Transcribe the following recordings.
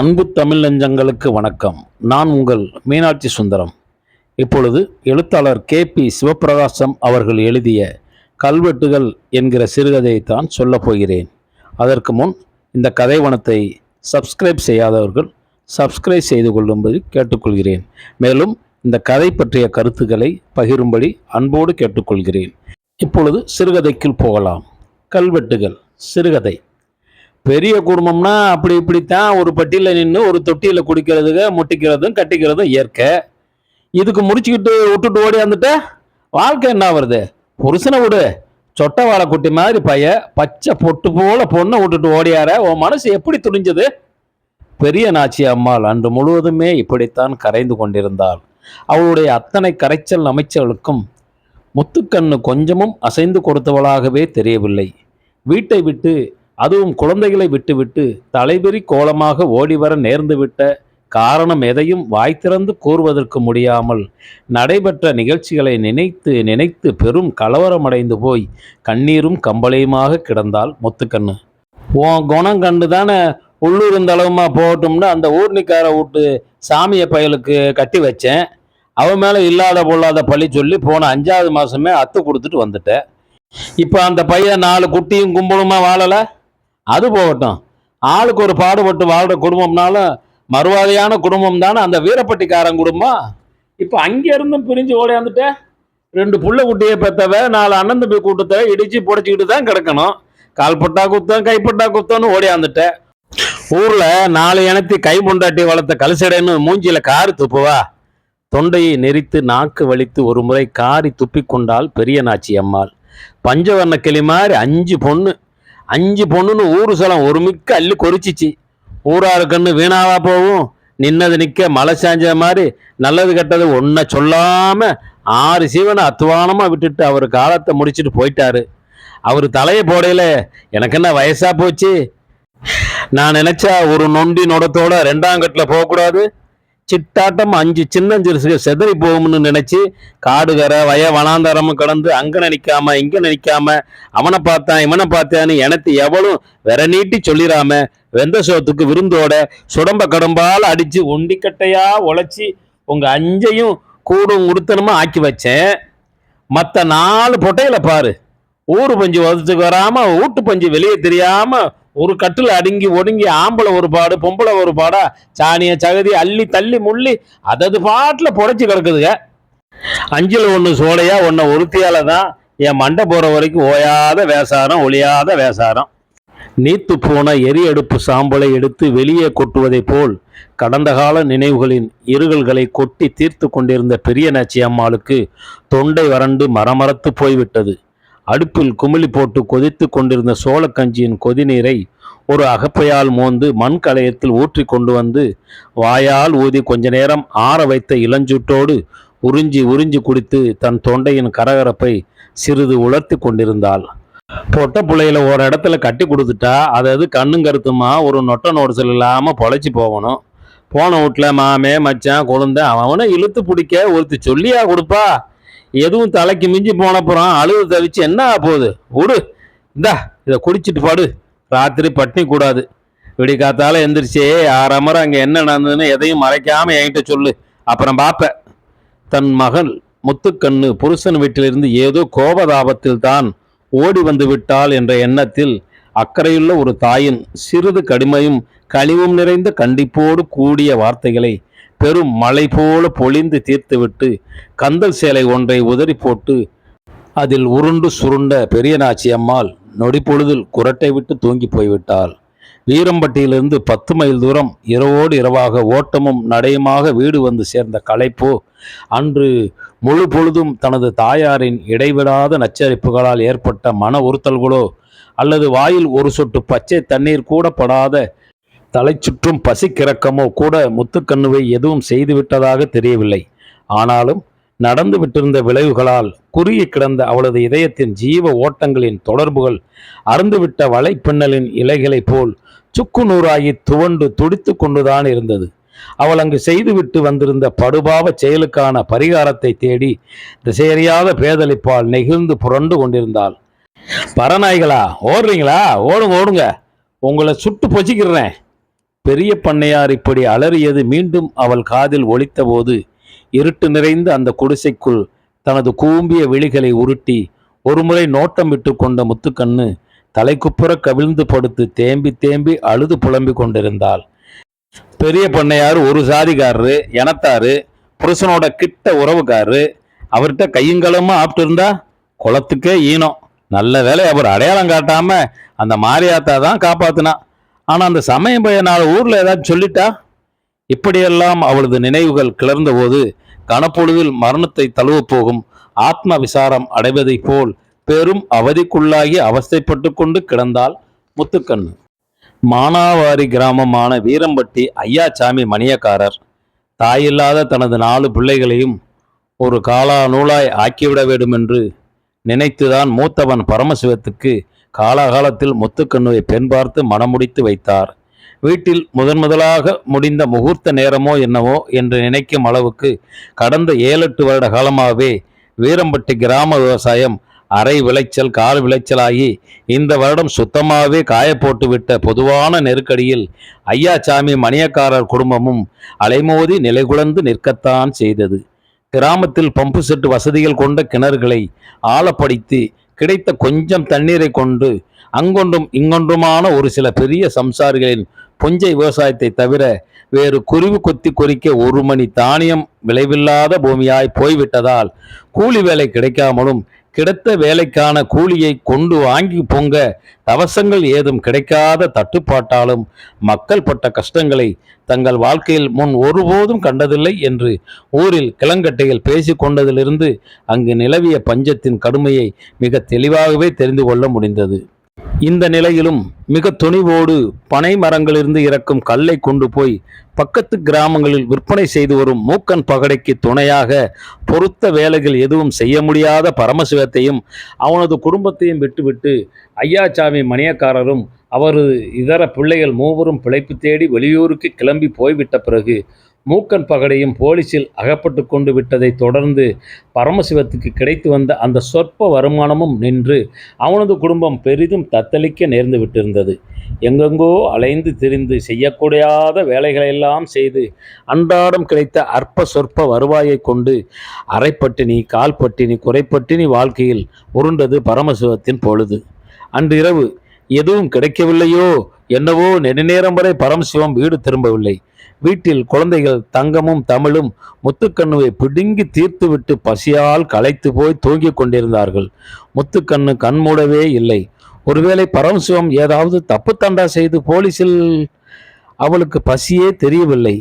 அன்பு தமிழ் நெஞ்சங்களுக்கு வணக்கம். நான் உங்கள் மீனாட்சி சுந்தரம். இப்பொழுது எழுத்தாளர் KP சிவப்பிரகாசம் அவர்கள் எழுதிய கல்வெட்டுகள் என்கிற சிறுகதையைத்தான் சொல்லப் போகிறேன். அதற்கு முன் இந்த கதைவனத்தை சப்ஸ்கிரைப் செய்யாதவர்கள் சப்ஸ்கிரைப் செய்து கொள்ளும்படி கேட்டுக்கொள்கிறேன். மேலும் இந்த கதை பற்றிய கருத்துக்களை பகிரும்படி அன்போடு கேட்டுக்கொள்கிறேன். இப்பொழுது சிறுகதைக்குள் போகலாம். கல்வெட்டுகள் சிறுகதை. பெரிய குடும்பம்னா அப்படி இப்படித்தான் ஒரு பட்டியில் நின்று ஒரு தொட்டியில் குடிக்கிறதுக்கு முட்டிக்கிறதும் கட்டிக்கிறதும் இயற்கை. இதுக்கு முடிச்சுக்கிட்டு விட்டுட்டு ஓடியாந்துட்ட வாழ்க்கை என்ன வருது? புருஷனை விடு, சொட்டை வாழை குட்டி மாதிரி பச்சை பொட்டு போல பொண்ணை விட்டுட்டு ஓடியார உன் மனசு எப்படி துணிஞ்சது? பெரிய நாச்சி அம்மாள் அன்று முழுவதுமே இப்படித்தான் கரைந்து கொண்டிருந்தாள். அவளுடைய அத்தனை கரைச்சல் அமைச்சர்களுக்கும் முத்துக்கண்ணு கொஞ்சமும் அசைந்து கொடுத்தவளாகவே தெரியவில்லை. வீட்டை விட்டு, அதுவும் குழந்தைகளை விட்டுவிட்டு தலைபெறி கோலமாக ஓடிவர நேர்ந்துவிட்ட காரணம் எதையும் வாய் திறந்து கூறுவதற்கு முடியாமல் நடைபெற்ற நிகழ்ச்சிகளை நினைத்து நினைத்து பெரும் கலவரமடைந்து போய் கண்ணீரும் கம்பளையுமாக கிடந்தாள் முத்துக்கண்ணு. உன் குணம் கண்டு தானே உள்ளூர் இந்த அளவுமா போகட்டும்னு அந்த ஊர்னிக்கார விட்டு சாமியை பயலுக்கு கட்டி வச்சேன். அவன் மேலே இல்லாத பொல்லாத பழி சொல்லி போன 5வது மாதமே அத்து கொடுத்துட்டு வந்துட்டேன். இப்போ அந்த பையன் 4 குட்டியும் கும்பலுமா வாழலை. அது போகட்டும், ஆளுக்கு ஒரு பாடுபட்டு வாழ்கிற குடும்பம்னாலும் மறுவாதையான குடும்பம் தானே அந்த வீரப்பட்டிக்காரன் குடும்பம். இப்போ அங்கேருந்தும் பிரிஞ்சு ஓடியாந்துட்ட 2 புள்ள குட்டியை பெற்றவ 4 அண்ணன் தம்பி கூட்டத்தை இடிச்சு புடைச்சிக்கிட்டு தான் கிடக்கணும். கால்பட்டா குத்தம் கைப்பட்டா குத்தம்னு ஓடியாந்துட்ட. ஊரில் 4 இனத்தி கை பொண்டாட்டி வளர்த்த கலசடைன்னு மூஞ்சியில காரி துப்புவா? தொண்டையை நெறித்து நாக்கு வலித்து ஒரு முறை காரி துப்பிக்கொண்டாள் பெரிய நாச்சி அம்மாள். பஞ்சவர்ண கிளி மாதிரி 5 பொண்ணுன்னு ஊரு சலம் ஒரு மிக்க அள்ளி கொறிச்சிச்சு. ஊராரு கண்ணு வீணாவா போகும்? நின்னது நிற்க மலை சாஞ்ச மாதிரி நல்லது கெட்டது ஒன்றை சொல்லாம 6 சீவனை அத்துவானமா விட்டுட்டு அவர் காலத்தை முடிச்சுட்டு போயிட்டாரு. அவர் தலையை போடையில எனக்கு என்ன வயசா போச்சு? நான் நினைச்சா ஒரு நொண்டி நொடத்தோட 2ஆம் கட்டில் போகக்கூடாது. சிட்டாட்டம் 5 சின்னஞ்சிறுசுக செதறி போகும்னு நினைச்சு காடுகரை வனாந்தரமும் கடந்து அங்க நினைக்காம இங்க நினைக்காம அவனை பார்த்தான் இவனை பார்த்தான்னு எனக்கு எவளும் வெற நீட்டி சொல்லிடாம வெந்த சோத்துக்கு விருந்தோட சுடம்ப கடம்பால் அடிச்சு ஒண்டிக்கட்டையா உழைச்சி உங்க 5ஐயும் கூடும் உடுத்தணுமா ஆக்கி வச்சேன். மற்ற 4 பொட்டையில பாரு, ஊரு பஞ்சு வதத்துக்கு வராம ஊட்டு பஞ்சு வெளியே தெரியாம ஒரு கட்டில் அடுங்கி ஒடுங்கி ஆம்பளை ஒரு பாடு பொம்பளை ஒரு பாடா சாணிய சகதி அள்ளி தள்ளி முள்ளி அதது பாட்டில் புடைச்சி கிடக்குதுங்க. 5ல் 1 சோலையா 1 ஒருத்தியால தான் என் மண்டை போற வரைக்கும் ஓயாத வேசாரம் ஒளியாத வேசாரம். நீத்து போன எரி அடுப்பு சாம்பலை எடுத்து வெளியே கொட்டுவதை போல் கடந்த கால நினைவுகளின் இருகல்களை கொட்டி தீர்த்து கொண்டிருந்த பெரிய நாச்சி அம்மாளுக்கு தொண்டை வறண்டு மரமரத்து போய்விட்டது. அடுப்பில் குமிழி போட்டு கொதித்து கொண்டிருந்த சோளக்கஞ்சியின் கொதிநீரை ஒரு அகப்பையால் மோந்து மண் கலையத்தில் ஊற்றி கொண்டு வந்து வாயால் ஊதி கொஞ்ச நேரம் ஆற வைத்த இளஞ்சூட்டோடு உறிஞ்சி உறிஞ்சி குடித்து தன் தொண்டையின் கரகரப்பை சிறிது உலர்த்தி கொண்டிருந்தாள். பொட்ட பிள்ளையில ஒரு இடத்துல கட்டி கொடுத்துட்டா அது கண்ணும் கருத்துமா ஒரு நொட்டை நோடுசல் இல்லாமல் பொழைச்சி போகணும். போன வீட்டில் மாமே மச்சான் குழந்தை அவனை இழுத்து பிடிக்க ஒருத்தி சொல்லியா கொடுப்பா? எதுவும் தலைக்கு மிஞ்சி போனப்புறம் அழுது தவிச்சு என்ன போகுது? விடு, இந்தா இதை குடிச்சிட்டு பாடு. ராத்திரி பட்னி கூடாது. விடி காத்தால எந்திரிச்சே 6 அமரம் அங்கே என்ன நடந்ததுன்னு எதையும் மறைக்காம என்கிட்ட சொல்லு, அப்புறம் பார்ப்ப. தன் மகள் முத்துக்கண்ணு புருஷன் வீட்டிலிருந்து ஏதோ கோபதாபத்தில் தான் ஓடி வந்து விட்டாள் என்ற எண்ணத்தில் அக்கறையுள்ள ஒரு தாயின் சிறிது கடுமையும் கனிவும் நிறைந்த கண்டிப்போடு கூடிய வார்த்தைகளை பெரும் மழை போல பொழிந்து தீர்த்துவிட்டு கந்தல் சேலை ஒன்றை உதறி போட்டு அதில் உருண்டு சுருண்ட பெரிய நாச்சி அம்மாள் நொடி பொழுதில் குரட்டை விட்டு தூங்கி போய்விட்டாள். வீரம்பட்டியிலிருந்து 10 மைல் தூரம் இரவோடு இரவாக ஓட்டமும் நடையுமாக வீடு வந்து சேர்ந்த களைப்போ, அன்று முழு பொழுதும் தனது தாயாரின் இடைவிடாத நச்சரிப்புகளால் ஏற்பட்ட மன உறுத்தல்களோ, அல்லது வாயில் ஒரு சொட்டு பச்சை தண்ணீர் கூட படாத தலை சுற்றும் பசிக்கிறக்கமோ கூட முத்துக்கண்ணுவை எதுவும் செய்துவிட்டதாக தெரியவில்லை. ஆனாலும் நடந்து விட்டிருந்த விளைவுகளால் குறுகி கிடந்த அவளது இதயத்தின் ஜீவ ஓட்டங்களின் தொடர்புகள் அருந்துவிட்ட வலைப்பின்னலின் இலைகளைப் போல் சுக்கு நூறாகி துவண்டு துடித்து கொண்டுதான் இருந்தது. அவள் அங்கு செய்துவிட்டு வந்திருந்த படுபாவ செயலுக்கான பரிகாரத்தை தேடி திசையறியாத பேதலிப்பால் நெகிழ்ந்து புரண்டு கொண்டிருந்தாள். பரநாய்களா, ஓடுறீங்களா? ஓடுங்க ஓடுங்க, உங்களை சுட்டு பொச்சிக்கிறேன். பெரிய பண்ணையார் இப்படி அலறியது மீண்டும் அவள் காதில் ஒலித்தபோது இருட்டு நிறைந்த அந்த குடிசைக்குள் தனது கூம்பிய விழிகளை உருட்டி ஒருமுறை நோட்டம் விட்டு கொண்ட முத்துக்கண்ணு தலைக்குப்புற கவிழ்ந்து படுத்து தேம்பி தேம்பி அழுது புலம்பிக் கொண்டிருந்தாள். பெரிய பண்ணையார் ஒரு சாதிக்காரரு, எனத்தாரு, புருஷனோட கிட்ட உறவுக்காரரு. அவர்கிட்ட கையுங்களமா ஆப்பிட்டு இருந்தா குளத்துக்கே ஈனம். நல்ல வேலை அவர் அடையாளம் காட்டாம அந்த மாரியாத்தா தான் காப்பாத்தினா. ஆனா அந்த சமயம் பையனால ஊர்ல ஏதாவது சொல்லிட்டா? இப்படியெல்லாம் அவளது நினைவுகள் கிளர்ந்த போது கனப்பொழுதில் மரணத்தை தழுவ போகும் ஆத்ம விசாரம் அடைவதைப் போல் பெரும் அவதிக்குள்ளாகி அவஸ்தைப்பட்டு கொண்டு கிடந்தாள் முத்துக்கண்ணு. மானாவாரி கிராமமான வீரம்பட்டி ஐயாச்சாமி மணியக்காரர் தாயில்லாத தனது 4 பிள்ளைகளையும் ஒரு காலா நூலாய் ஆக்கிவிட வேண்டும் என்று நினைத்துதான் மூத்தவன் பரமசிவத்துக்கு காலாகாலத்தில் முத்துக்கண்ணுவை பெண் பார்த்து மணமுடித்து வைத்தார். வீட்டில் முதலாக முடிந்த முகூர்த்த நேரமோ என்னவோ என்று நினைக்கும் அளவுக்கு கடந்த 7-8 வருட காலமாகவே வீரம்பட்டி கிராம விவசாயம் அரை விளைச்சல் கால் விளைச்சலாகி இந்த வருடம் சுத்தமாகவே காயப்போட்டு விட்ட பொதுவான நெருக்கடியில் ஐயாச்சாமி மணியக்காரர் குடும்பமும் அலைமோதி நிலைகுலந்து நிற்கத்தான் செய்தது. கிராமத்தில் பம்பு செட்டு வசதிகள் கொண்ட கிணறுகளை ஆழப்படுத்தி கிடைத்த கொஞ்சம் தண்ணீரை கொண்டு அங்கொன்றும் இங்கொன்றுமான ஒரு சில பெரிய சம்சாரிகளின் புஞ்சை விவசாயத்தை தவிர வேறு குருவி கொத்தி கொறிக்க 1 மணி தானியம் விளைவில்லாத பூமியாய் போய்விட்டதால் கூலி வேலை கிடைக்காமலும் கிடைத்த வேலைக்கான கூலியை கொண்டு வாங்கி பொங்க தவசங்கள் ஏதும் கிடைக்காத தட்டுப்பாட்டாலும் மக்கள் பட்ட கஷ்டங்களை தங்கள் வாழ்க்கையில் முன் ஒருபோதும் கண்டதில்லை என்று ஊரில் கிளங்கட்டையில் பேசி கொண்டதிலிருந்து அங்கு நிலவிய பஞ்சத்தின் கடுமையை மிக தெளிவாகவே தெரிந்து கொள்ள முடிந்தது. இந்த நிலையிலும் மிக துணிவோடு பனை மரங்களிலிருந்து இறக்கும் கல்லை கொண்டு போய் பக்கத்து கிராமங்களில் விற்பனை செய்து வரும் மூக்கன் பகடைக்கு துணையாக பொருத்த வேலைகள் எதுவும் செய்ய முடியாத பரமசிவத்தையும் அவனது குடும்பத்தையும் விட்டுவிட்டு ஐயாச்சாமி மணியக்காரரும் அவரது இதர பிள்ளைகள் 3 பிழைப்பு தேடி வெளியூருக்கு கிளம்பி போய்விட்ட பிறகு மூக்கன் பகடையும் போலீசில் அகப்பட்டு கொண்டு விட்டதை தொடர்ந்து பரமசிவத்துக்கு கிடைத்து வந்த அந்த சொற்ப வருமானமும் நின்று அவனது குடும்பம் பெரிதும் தத்தளிக்க நேர்ந்து விட்டிருந்தது. எங்கெங்கோ அலைந்து திரிந்து செய்யக்கூடாத வேலைகளெல்லாம் செய்து அன்றாடம் கிடைத்த அற்ப சொற்ப வருவாயை கொண்டு அரைப்பட்டினி கால்பட்டினி குறைப்பட்டினி வாழ்க்கையில் உருண்டது பரமசிவத்தின் பொழுது. அன்று இரவு எதுவும் கிடைக்கவில்லையோ என்னவோ நெடுநேரம் வரை பரமசிவம் வீடு திரும்பவில்லை. வீட்டில் குழந்தைகள் தங்கமும் தமிழும் முத்துக்கண்ணுவை பிடுங்கி தீர்த்துவிட்டு பசியால் களைத்து போய் தூங்கிக் கொண்டிருந்தார்கள். முத்துக்கண்ணு கண்மூடவே இல்லை. ஒருவேளை பரமசிவம் ஏதாவது தப்பு தண்டா செய்து போலீசில் அவளுக்கு பசியே தெரியவில்லை.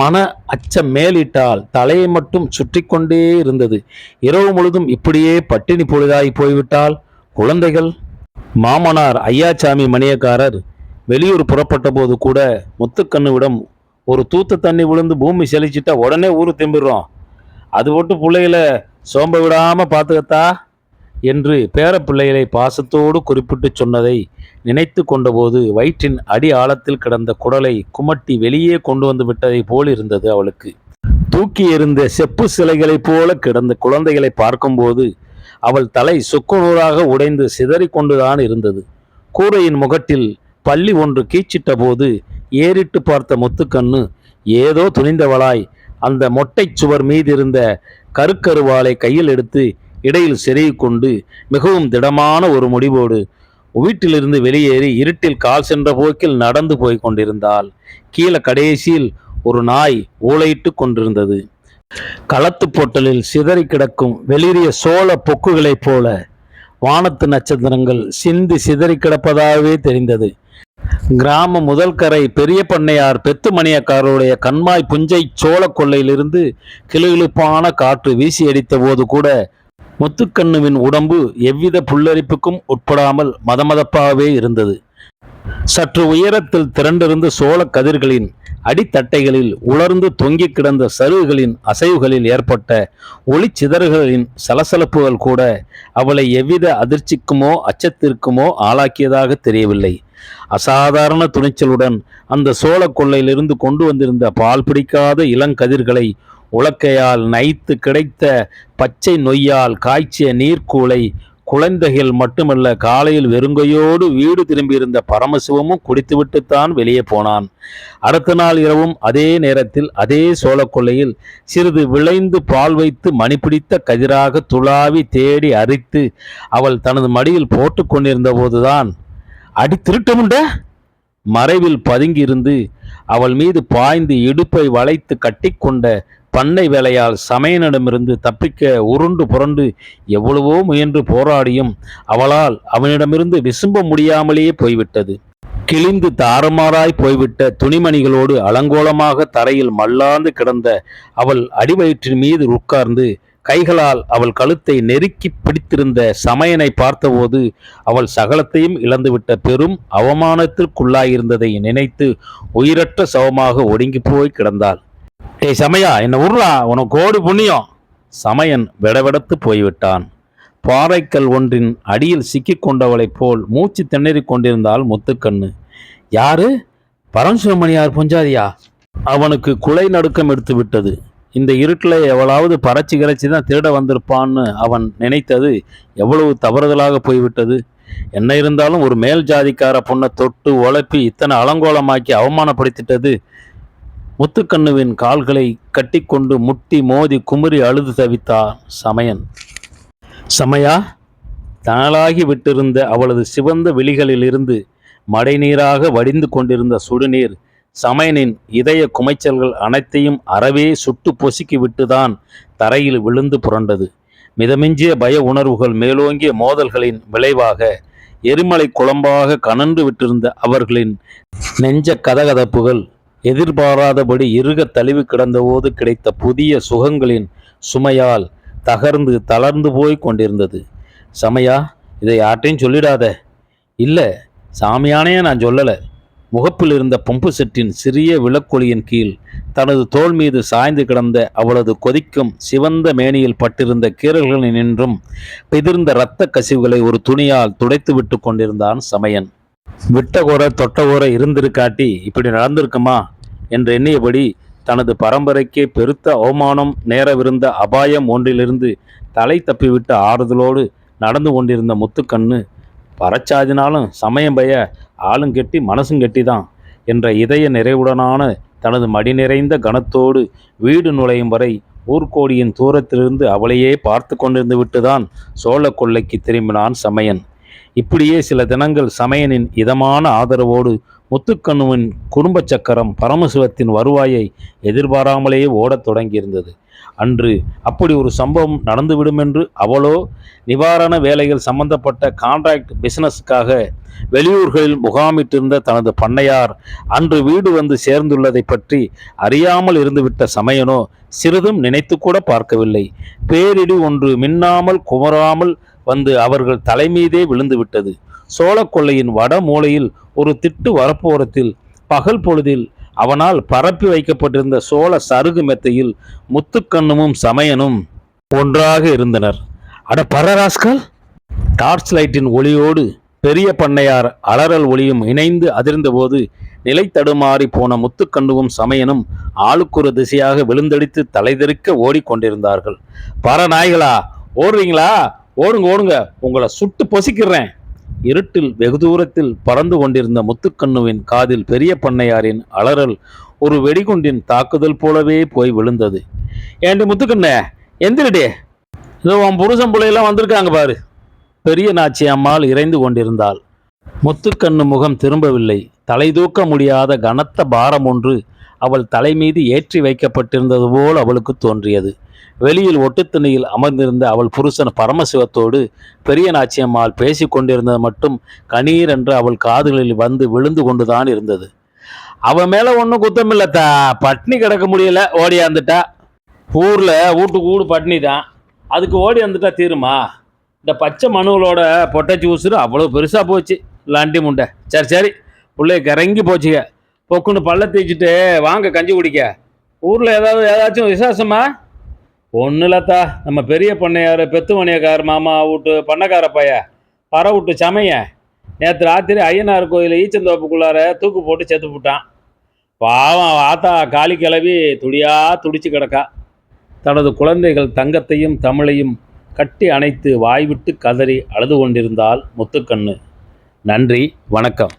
மன அச்சம் மேலிட்டால் தலையை மட்டும் சுற்றி கொண்டே இருந்தது. இரவு முழுதும் இப்படியே பட்டினி பொழுதாகி போய்விட்டால் குழந்தைகள். மாமனார் ஐயாச்சாமி மணியக்காரர் வெளியூர் புறப்பட்ட போது கூட முத்துக்கண்ணுவிடம் ஒரு தூத்த தண்ணி விழுந்து பூமி செழிச்சிட்டா உடனே ஊரு திரும்பிடுறோம், அது போட்டு பிள்ளைகளை சோம்ப விடாம பார்த்துக்கத்தா என்று பேர பிள்ளைகளை பாசத்தோடு குறிப்பிட்டு சொன்னதை நினைத்து கொண்டபோது வயிற்றின் அடி ஆழத்தில் கிடந்த குடலை குமட்டி வெளியே கொண்டு வந்து விட்டதை போல் இருந்தது அவளுக்கு. தூக்கி எறிந்த செப்பு சிலைகளைப் போல கிடந்த குழந்தைகளை பார்க்கும்போது அவள் தலை சுக்குநூறாக உடைந்து சிதறி கொண்டுதான் இருந்தது. கூரையின் முகட்டில் பள்ளி ஒன்று கீச்சிட்ட போது ஏறிட்டு பார்த்த முத்துக்கண்ணு ஏதோ துணிந்தவளாய் அந்த மொட்டை சுவர் மீதிருந்த கருக்கருவாளை கையில் எடுத்து இடையில் செருகி கொண்டு மிகவும் திடமான ஒரு முடிவோடு வீட்டிலிருந்து வெளியேறி இருட்டில் கால் சென்ற போக்கில் நடந்து போய் கொண்டிருந்தாள். கீழே கடைசியில் ஒரு நாய் ஊளையிட்டு கொண்டிருந்தது. களத்து பொட்டலில் சிதறி கிடக்கும் வெளிரிய சோள பொக்குகளைப் போல வானத்து நட்சத்திரங்கள் சிந்தி சிதறி கிடப்பதாகவே தெரிந்தது. கிராம முதல் கரை பெரிய பண்ணையார் பெத்து மணியக்காரருடைய கண்மாய் புஞ்சை சோள கொள்ளையிலிருந்து கிளுகிழுப்பான காற்று வீசி அடித்த போது கூட முத்துக்கண்ணுவின் உடம்பு எவ்வித புல்லரிப்புக்கும் உட்படாமல் மதமதப்பாகவே இருந்தது. சற்று உயரத்தில் திரண்டிருந்த சோள கதிர்களின் அடித்தட்டைகளில் உலர்ந்து தொங்கி கிடந்த சருகுகளின் அசைவுகளில் ஏற்பட்ட ஒளிச்சிதறுகளின் சலசலப்புகள் கூட அவளை எவ்வித அதிர்ச்சிக்குமோ அச்சத்திற்குமோ ஆளாக்கியதாக தெரியவில்லை. அசாதாரண துணிச்சலுடன் அந்த சோழ கொள்ளையிலிருந்து கொண்டு வந்திருந்த பால் பிடிக்காத இளங்கதிர்களை உலக்கையால் நைத்து கிடைத்த பச்சை நொய்யால் காய்ச்சிய நீர்க்கூளை குழந்தைகள் மட்டுமல்ல, காலையில் வெறுங்கையோடு வீடு திரும்பியிருந்த பரமசிவமும் குடித்துவிட்டுத்தான் வெளியே போனான். அடுத்த நாள் இரவும் அதே நேரத்தில் அதே சோழக்கொல்லையில் சிறிது விளைந்து பால் வைத்து மணிப்பிடித்த கதிராக துளாவி தேடி அரித்து அவள் தனது மடியில் போட்டு கொண்டிருந்த போதுதான், அடி திருட்டமுண்ட! மறைவில் பதுங்கியிருந்து அவள் மீது பாய்ந்து இடுப்பை வளைத்து கட்டிக்கொண்ட பண்ணை வேலையால் சமையனிடமிருந்து தப்பிக்க உருண்டு புரண்டு எவ்வளவோ முயன்று போராடியும் அவளால் அவனிடமிருந்து விசும்ப முடியாமலேயே போய்விட்டது. கிழிந்து தாறுமாறாய் போய்விட்ட துணிமணிகளோடு அலங்கோலமாக தரையில் மல்லாந்து கிடந்த அவள் அடிவயிற்றின் மீது உட்கார்ந்து கைகளால் அவள் கழுத்தை நெருக்கி பிடித்திருந்த சமையனை பார்த்தபோது அவள் சகலத்தையும் இழந்துவிட்ட பெரும் அவமானத்திற்குள்ளாயிருந்ததை நினைத்து உயிரற்ற சவமாக ஒடுங்கி போய் கிடந்தாள். ஏய் சமயா, என்ன உருளா, உனக்கு கோடி புண்ணியம்! சமயன் விடவிடத்து போய்விட்டான். பாறைக்கல் ஒன்றின் அடியில் சிக்கிக் கொண்டவளைப் போல் மூச்சு திணறிக் கொண்டிருந்தாள் முத்துக்கண்ணு. யாரு? பரமசிவமணியார் பொஞ்சாதியா? அவனுக்கு குலை நடுக்கம் எடுத்து விட்டது. இந்த இருட்டில் எவ்வளவு பறச்சி கிளச்சி தான் திருட வந்திருப்பான்னு அவன் நினைத்தது எவ்வளவு தவறுதலாக போய்விட்டது. என்ன இருந்தாலும் ஒரு மேல் ஜாதிக்கார பொண்ணை தொட்டு உழப்பி இத்தனை அலங்கோலமாக்கி அவமானப்படுத்திட்டது. முத்துக்கண்ணுவின் கால்களை கட்டிக்கொண்டு முட்டி மோதி குமுறி அழுது தவித்தான் சமயன். சமயா! தனலாகி விட்டிருந்த அவளது சிவந்த விழிகளிலிருந்து மடைநீராக வடிந்து கொண்டிருந்த சுடுநீர் சமயனின் இதய குமைச்சல்கள் அனைத்தையும் அறவே சுட்டு பொசுக்கி விட்டுதான் தரையில் விழுந்து புரண்டது. மிதமிஞ்சிய பய உணர்வுகள் மேலோங்கிய மோதல்களின் விளைவாக எரிமலை குழம்பாக கனன்று விட்டிருந்த அவர்களின் நெஞ்ச கதகதப்புகள் எதிர்பாராதபடி இறுக தழுவி கிடந்தபோது கிடைத்த புதிய சுகங்களின் சுமையால் தகர்ந்து தளர்ந்து போய் கொண்டிருந்தது. சமயா, இதை யார்ட்டையும் சொல்லிடாத. இல்லை, சாமியானே நான் சொல்லலை. முகப்பில் இருந்த பம்பு செட்டின் சிறிய விளக்கொலியின் கீழ் தனது தோள் மீது சாய்ந்து கிடந்த அவளது கொதிக்கும் சிவந்த மேனியில் பட்டிருந்த கீறல்களில் நின்றும் பிதிர்ந்த இரத்த கசிவுகளை ஒரு துணியால் துடைத்து விட்டு கொண்டிருந்தான் சமயன். விட்டகோர தொட்டகோர இருந்திருக்காட்டி இப்படி நடந்திருக்குமா என்று எண்ணியபடி தனது பரம்பரைக்கே பெருத்த அவமானம் நேரவிருந்த அபாயம் ஒன்றிலிருந்து தலை தப்பிவிட்ட ஆறுதலோடு நடந்து கொண்டிருந்த முத்துக்கண்ணு, பறச்சாதினாலும் சமயம் பய ஆளும் கெட்டி மனசும் கெட்டிதான் என்ற இதய நிறைவுடனான தனது மடி நிறைந்த கனத்தோடு வீடு நுழையும் வரை ஊர்கோடியின் தூரத்திலிருந்து அவளையே பார்த்து கொண்டிருந்து விட்டுதான் சோழ கொல்லைக்கு திரும்பினான் சமயன். இப்படியே சில தினங்கள் சமயனின் இதமான ஆதரவோடு முத்துக்கண்ணுவின் குடும்ப சக்கரம் பரமசிவத்தின் வருவாயை எதிர்பாராமலேயே ஓடத் தொடங்கியிருந்தது. அன்று அப்படி ஒரு சம்பவம் நடந்துவிடும் என்று அவளோ நிவாரண வேலைகள் சம்பந்தப்பட்ட கான்ட்ராக்ட் பிசினஸுக்காக வெளியூர்களில் முகாமிட்டிருந்த தனது பண்ணையார் அன்று வீடு வந்து சேர்ந்துள்ளதை பற்றி அறியாமல் இருந்துவிட்ட சமயனோ சிறிதும் நினைத்து கூட பார்க்கவில்லை. பேரிடி ஒன்று மின்னாமல் குமராமல் வந்து அவர்கள் தலைமீதே விழுந்து விட்டது. சோழ கொள்ளையின் வட மூலையில் ஒரு திட்டு வரப்போரத்தில் பகல் பொழுதில் அவனால் பரப்பி வைக்கப்பட்டிருந்த சோழ சருகு மெத்தையில் முத்துக்கண்ணுமும் சமயனும் ஒன்றாக இருந்தனர். அட பரராஸ்கள்! டார்ச் லைட்டின் ஒளியோடு பெரிய பண்ணையார் அலறல் ஒளியும் இணைந்து அதிர்ந்தபோது நிலை தடுமாறி போன முத்துக்கண்ணுவும் சமயனும் ஆளுக்குறு திசையாக விழுந்தடித்து தலைதெறிக்க ஓடிக்கொண்டிருந்தார்கள். பர நாய்களா, ஓடுறீங்களா? ஓடுங்க ஓடுங்க, உங்களை சுட்டு பொசிக்கிறேன்! இருட்டில் வெகு தூரத்தில் பறந்து கொண்டிருந்த முத்துக்கண்ணுவின் காதில் பெரிய பண்ணையாரின் அலறல் ஒரு வெடிகுண்டின் தாக்குதல் போலவே போய் விழுந்தது. ஏண்டி முத்துக்கண்ணே, எந்திரடே! இதோ உன் புருஷன் பிள்ளையெல்லாம் வந்திருக்காங்க பாரு! பெரிய நாச்சி அம்மாள் இறைந்து கொண்டிருந்தாள். முத்துக்கண்ணு முகம் திரும்பவில்லை. தலை தூக்க முடியாத கனத்த பாரம் ஒன்று அவள் தலைமீது ஏற்றி வைக்கப்பட்டிருந்தது போல் அவளுக்கு தோன்றியது. வெளியில் ஒட்டுத்தண்ணியில் அமர்ந்திருந்த அவள் புருஷன் பரமசிவத்தோடு பெரிய நாச்சியம்மாள் பேசி கொண்டிருந்தது மட்டும் கணீர் என்று அவள் காதுகளில் வந்து விழுந்து கொண்டுதான் இருந்தது. அவன் மேல ஒன்றும் குத்தமில்லத்தா, பட்னி கிடக்க முடியல, ஓடியாந்துட்டா. ஊரில் வீட்டுக்கு வீடு பட்னி தான், அதுக்கு ஓடி வந்துட்டா தீருமா? இந்த பச்சை மனுகளோட பொட்டச்சி உசுறு அவ்வளோ பெருசாக போச்சு, லாண்டி முண்டை. சரி சரி, பிள்ளைய கிறங்கி போச்சுங்க. பொக்குன்னு பள்ள தேய்ச்சிட்டு வாங்க கஞ்சி குடிக்க. ஊரில் ஏதாச்சும் விசேஷமா? ஒன்றும் இல்லத்தா, நம்ம பெரிய பண்ணையார் பெத்து மணியக்கார் மாமா வீட்டு பண்ணக்கார பைய பற விட்டு சமைய நேற்று ராத்திரி ஐயனார் கோயில் ஈச்சந்தோப்புக்குள்ளார தூக்கு போட்டு செத்து போட்டான். பாவம் ஆத்தா காளி கிளவி துடியா துடிச்சு கிடக்கா. தனது குழந்தைகள் தங்கத்தையும் தமிழையும் கட்டி அணைத்து வாய்விட்டு கதறி அழுது கொண்டிருந்தாள் முத்துக்கண்ணு. நன்றி, வணக்கம்.